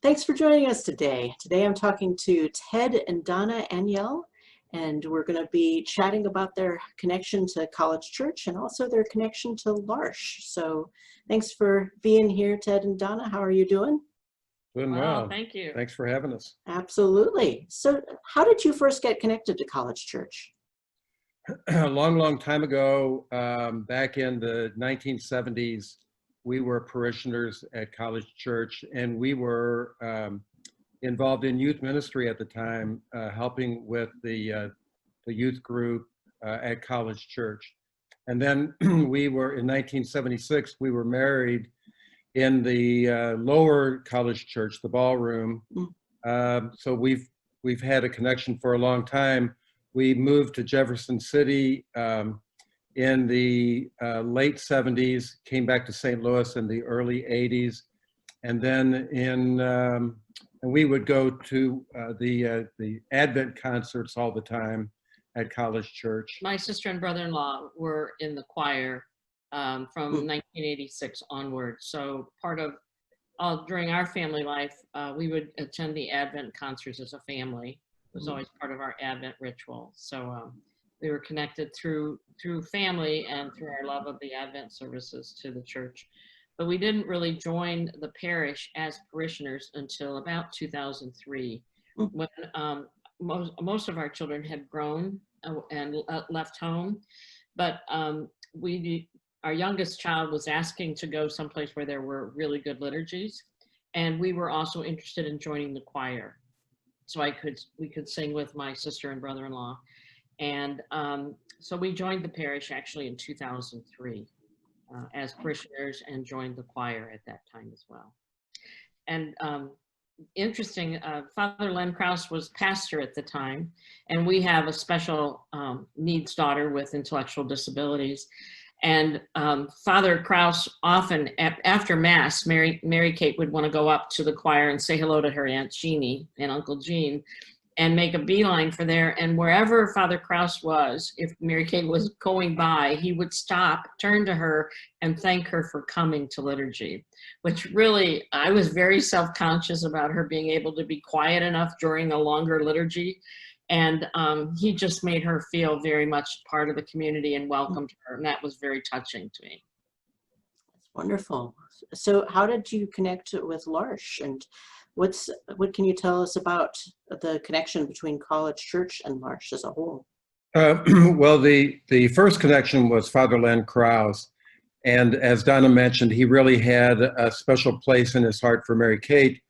Thanks for joining us today. Today I'm talking to Ted and Donna Agniel, and we're going to be chatting about their connection to College Church and also their connection to Lars. So thanks for being here, Ted and Donna. How are you doing? Doing well. Thank you. Thanks for having us. Absolutely. So how did you first get connected to College Church? A long time ago, back in the 1970s, we were parishioners at College Church, and we were involved in youth ministry at the time, helping with the youth group at College Church. And then we were, in 1976, we were married in the lower College Church, the ballroom. So we've had a connection for a long time. We moved to Jefferson City in the late 70s, came back to St. Louis in the early 80s. And then and we would go to the Advent concerts all the time at College Church. My sister and brother-in-law were in the choir from 1986 onward. So part of, during our family life, we would attend the Advent concerts as a family. It was always part of our Advent ritual. So we were connected through family and through our love of the Advent services to the church. But we didn't really join the parish as parishioners until about 2003, when most of our children had grown and left home. But our youngest child was asking to go someplace where there were really good liturgies. And we were also interested in joining the choir. So we could sing with my sister and brother-in-law. And so we joined the parish actually in 2003 as parishioners and joined the choir at that time as well. And interesting, Father Len Krause was pastor at the time, and we have a special needs daughter with intellectual disabilities. And Father Krause often, after Mass, Mary Kate would want to go up to the choir and say hello to her Aunt Jeannie and Uncle Gene and make a beeline for there. And wherever Father Krause was, if Mary Kate was going by, he would stop, turn to her, and thank her for coming to liturgy, which really, I was very self-conscious about her being able to be quiet enough during a longer liturgy. And he just made her feel very much part of the community and welcomed her. And that was very touching to me. That's wonderful. So how did you connect with Lars? And what can you tell us about the connection between College Church and Lars as a whole? Well, the first connection was Father Len Krause. And as Donna mentioned, he really had a special place in his heart for Mary Kate.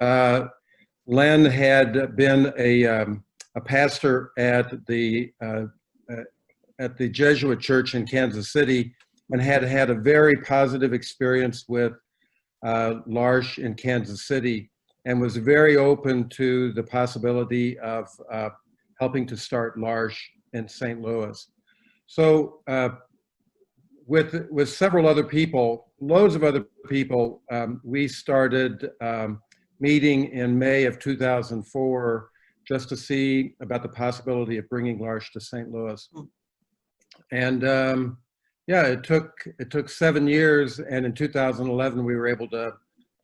Len had been a pastor at the Jesuit church in Kansas City and had had a very positive experience with Lars in Kansas City, and was very open to the possibility of helping to start Lars in St. Louis. So with several other people, loads of other people, we started meeting in May of 2004 just to see about the possibility of bringing Lars to St. Louis. And yeah, it took 7 years, and in 2011 we were able to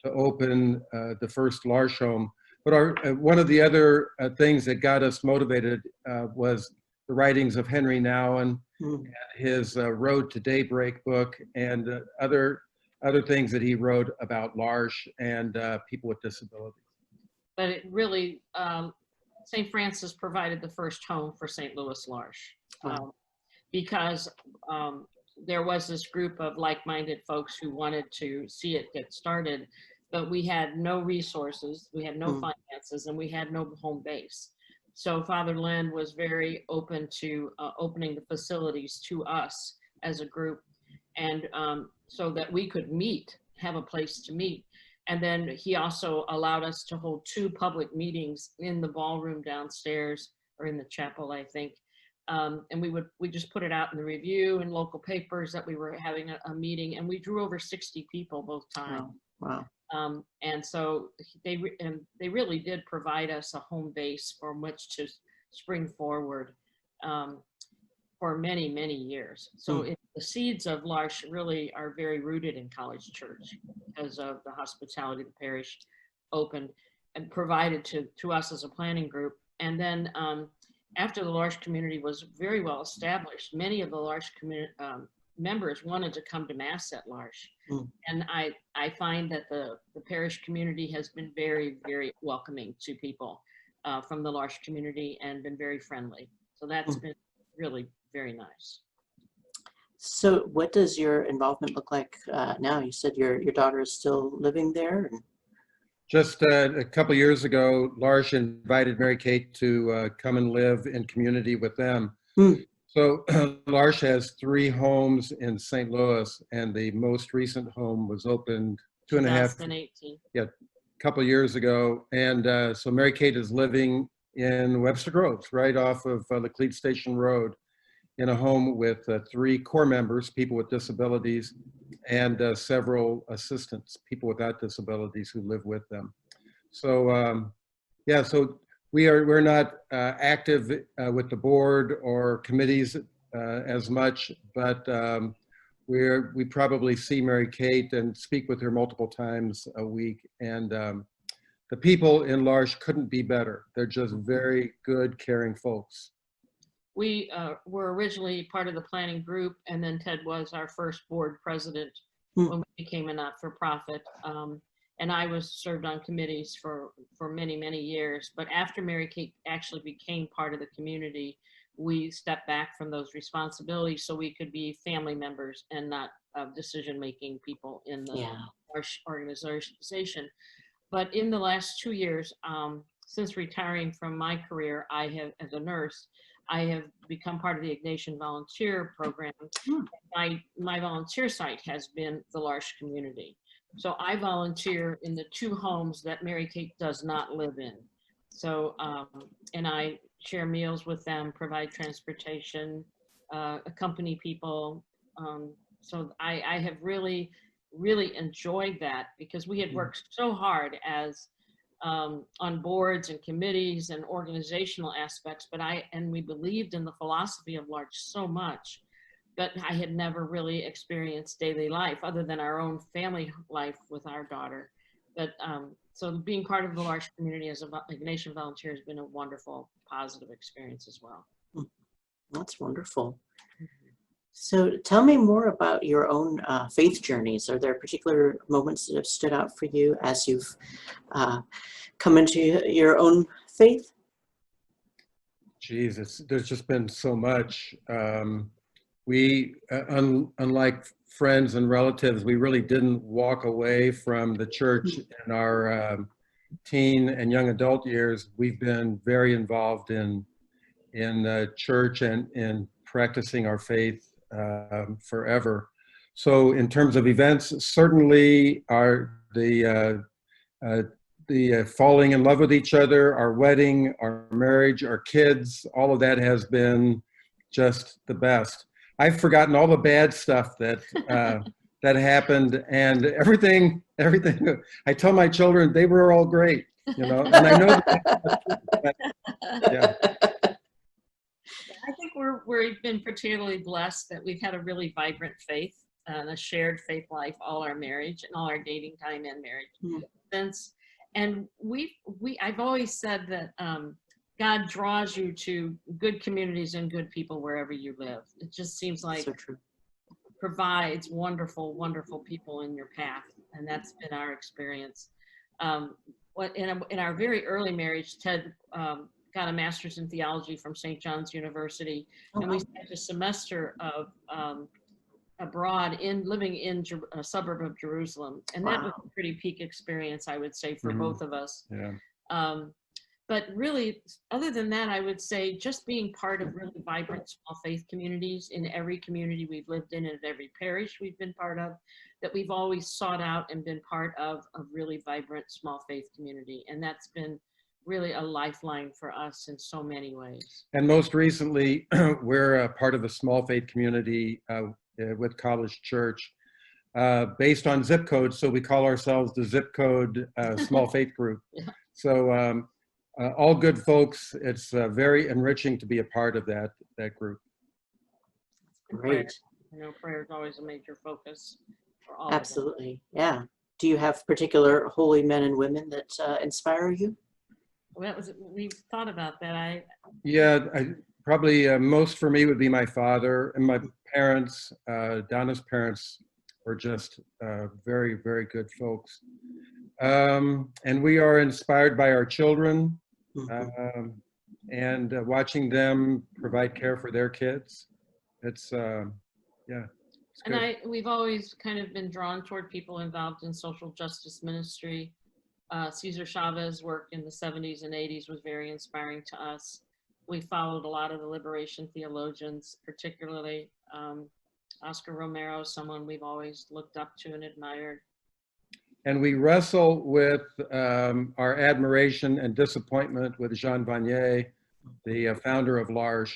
open the first Lars home. But one of the other things that got us motivated was the writings of Henry Nouwen, and his Road to Daybreak book, and other things that he wrote about Lars and people with disabilities. But it really, St. Francis provided the first home for St. Louis Lars, because there was this group of like-minded folks who wanted to see it get started, but we had no resources, we had no finances, and we had no home base. So Father Len was very open to opening the facilities to us as a group, and so that we could meet, have a place to meet. And then he also allowed us to hold 2 public meetings in the ballroom downstairs, or in the chapel, I think. And we just put it out in the review and local papers that we were having a meeting, and we drew over 60 people both times. Wow. And so they really did provide us a home base from which to spring forward for many, many years. So the seeds of Lars really are very rooted in College Church because of the hospitality of the parish, opened and provided to us as a planning group. And then after the Lars community was very well established, many of the Lars members wanted to come to Mass at Lars. And I find that the parish community has been very, very welcoming to people from the Lars community and been very friendly. So that's been really very nice. So what does your involvement look like now? You said your daughter is still living there? Just a couple of years ago, Lars invited Mary Kate to come and live in community with them. So Lars has 3 homes in St. Louis, and the most recent home was opened 2018. A couple of years ago. And so Mary Kate is living in Webster Groves, right off of Laclede Station Road, in a home with 3 core members, people with disabilities, and several assistants, people without disabilities who live with them. So yeah, so we're not active with the board or committees as much, but we probably see Mary Kate and speak with her multiple times a week. And the people in Lars couldn't be better. They're just very good, caring folks. We were originally part of the planning group, and then Ted was our first board president when we became a not-for-profit. And I was served on committees for many, many years. But after Mary Kate actually became part of the community, we stepped back from those responsibilities so we could be family members and not decision-making people in the organization. But in the last 2 years, since retiring from my career, I have, as a nurse, I have become part of the Ignatian Volunteer Program. My volunteer site has been the Lars community. So I volunteer in the 2 homes that Mary Kate does not live in. So, and I share meals with them, provide transportation, accompany people. So I have really, really enjoyed that, because we had worked so hard as on boards and committees and organizational aspects, but we believed in the philosophy of Lars so much, but I had never really experienced daily life other than our own family life with our daughter. But so being part of the Lars community as a Ignatian volunteer has been a wonderful, positive experience as well. That's wonderful. So tell me more about your own faith journeys. Are there particular moments that have stood out for you as you've come into your own faith? Jesus, there's just been so much. Unlike friends and relatives, we really didn't walk away from the church in our teen and young adult years. We've been very involved in church and in practicing our faith forever. So in terms of events, certainly the falling in love with each other, our wedding, our marriage, our kids, all of that has been just the best. I've forgotten all the bad stuff that that happened, and everything. I tell my children they were all great, you know. And I know that, yeah. I think we've been particularly blessed that we've had a really vibrant faith and a shared faith life all our marriage and all our dating time and marriage since. And I've always said that God draws you to good communities and good people wherever you live. It just seems like So true. Provides wonderful, wonderful people in your path, and that's been our experience. In our very early marriage, Ted got a master's in theology from St. John's University, and we spent a semester of abroad living in a suburb of Jerusalem, and that was a pretty peak experience, I would say, for both of us. Yeah. But really, other than that, I would say just being part of really vibrant small faith communities in every community we've lived in and every parish we've been part of, that we've always sought out and been part of a really vibrant small faith community. And that's been really a lifeline for us in so many ways. And most recently, we're a part of a small faith community with College Church based on zip codes. So we call ourselves the zip code small faith group. Yeah. So all good folks. It's very enriching to be a part of that group. Great. I know prayer is always a major focus for all Absolutely. Yeah. do you have particular holy men and women that inspire you? Well, we've thought about that. Yeah, probably most for me would be my father and my parents. Donna's parents were just very, very good folks. And we are inspired by our children and watching them provide care for their kids. It's, yeah. It's And good. we've always kind of been drawn toward people involved in social justice ministry. Cesar Chavez work in the 70s and 80s was very inspiring to us. We followed a lot of the liberation theologians, particularly Oscar Romero, someone we've always looked up to and admired. And we wrestle with our admiration and disappointment with Jean Vanier, the founder of Lars.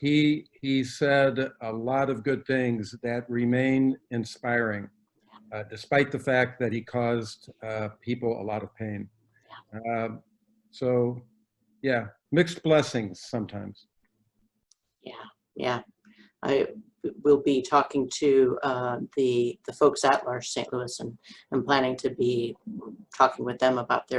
He said a lot of good things that remain inspiring, despite the fact that he caused people a lot of pain. So, yeah, mixed blessings sometimes. Yeah. I will be talking to the folks at Lars St. Louis and planning to be talking with them about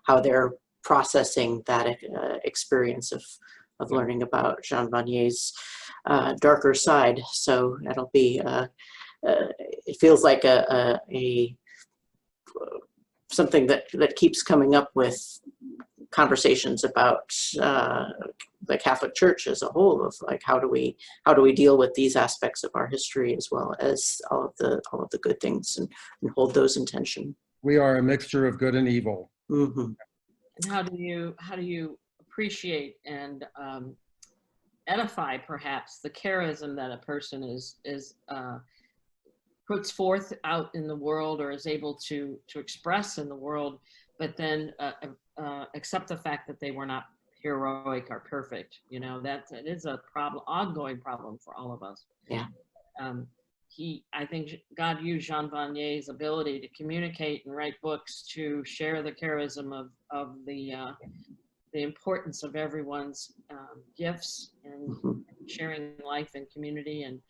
how they're processing that experience of learning about Jean Vanier's darker side. So that'll be it feels like something that keeps coming up with conversations about the Catholic Church as a whole, of like how do we deal with these aspects of our history as well as all of the good things and hold those in tension. We are a mixture of good and evil. Mm-hmm. And how do you appreciate and edify perhaps the charism that a person is puts forth out in the world or is able to express in the world, but then accept the fact that they were not heroic or perfect. You know, that it is a problem, ongoing problem for all of us. Yeah. I think God used Jean Vanier's ability to communicate and write books to share the charism of the importance of everyone's gifts and sharing life and community. And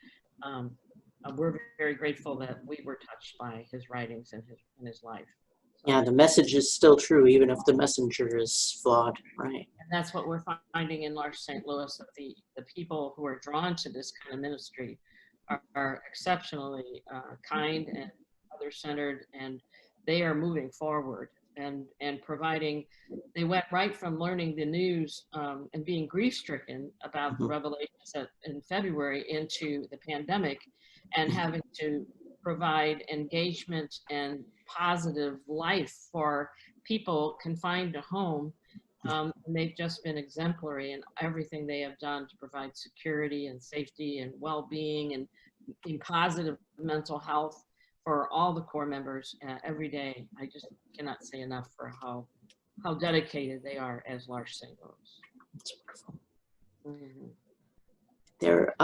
we're very grateful that we were touched by his writings and his life. Yeah, the message is still true, even if the messenger is flawed, right? And that's what we're finding in Lars St. Louis, that the people who are drawn to this kind of ministry are exceptionally kind and other-centered, and they are moving forward and providing. They went right from learning the news and being grief-stricken about the revelations in February into the pandemic, and having to provide engagement and positive life for people confined to home. And they've just been exemplary in everything they have done to provide security and safety and well-being and positive mental health for all the core members every day. I just cannot say enough for how dedicated they are as Lars St. Louis. That's wonderful. There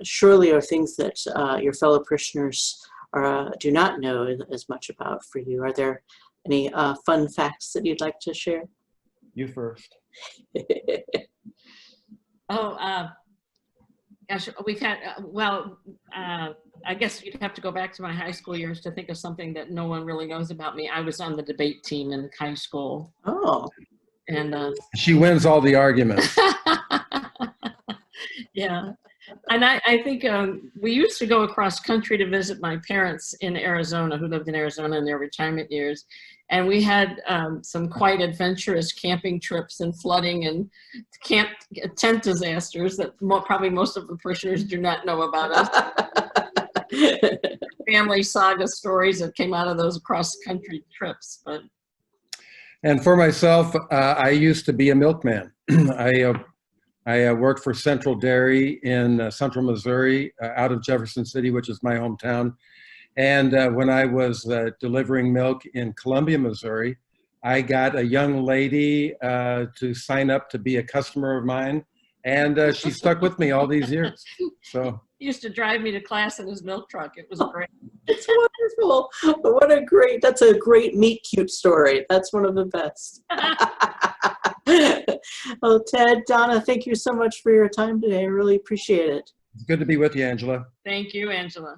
surely are things that your fellow parishioners do not know as much about for you. Are there any fun facts that you'd like to share? You first. Gosh, we've had, I guess you'd have to go back to my high school years to think of something that no one really knows about me. I was on the debate team in high school. Oh. And she wins all the arguments. Yeah. And I think we used to go across country to visit my parents in Arizona, who lived in Arizona in their retirement years. And we had some quite adventurous camping trips and flooding and tent disasters that probably most of the parishioners do not know about us. Family saga stories that came out of those cross-country trips. And for myself, I used to be a milkman. I worked for Central Dairy in Central Missouri, out of Jefferson City, which is my hometown. And when I was delivering milk in Columbia, Missouri, I got a young lady to sign up to be a customer of mine, and she stuck with me all these years. So he used to drive me to class in his milk truck. It was great. It's wonderful. That's a great meet cute story. That's one of the best. Well, Ted, Donna, thank you so much for your time today. I really appreciate it. it's good to be with you, Angela. Thank you, Angela.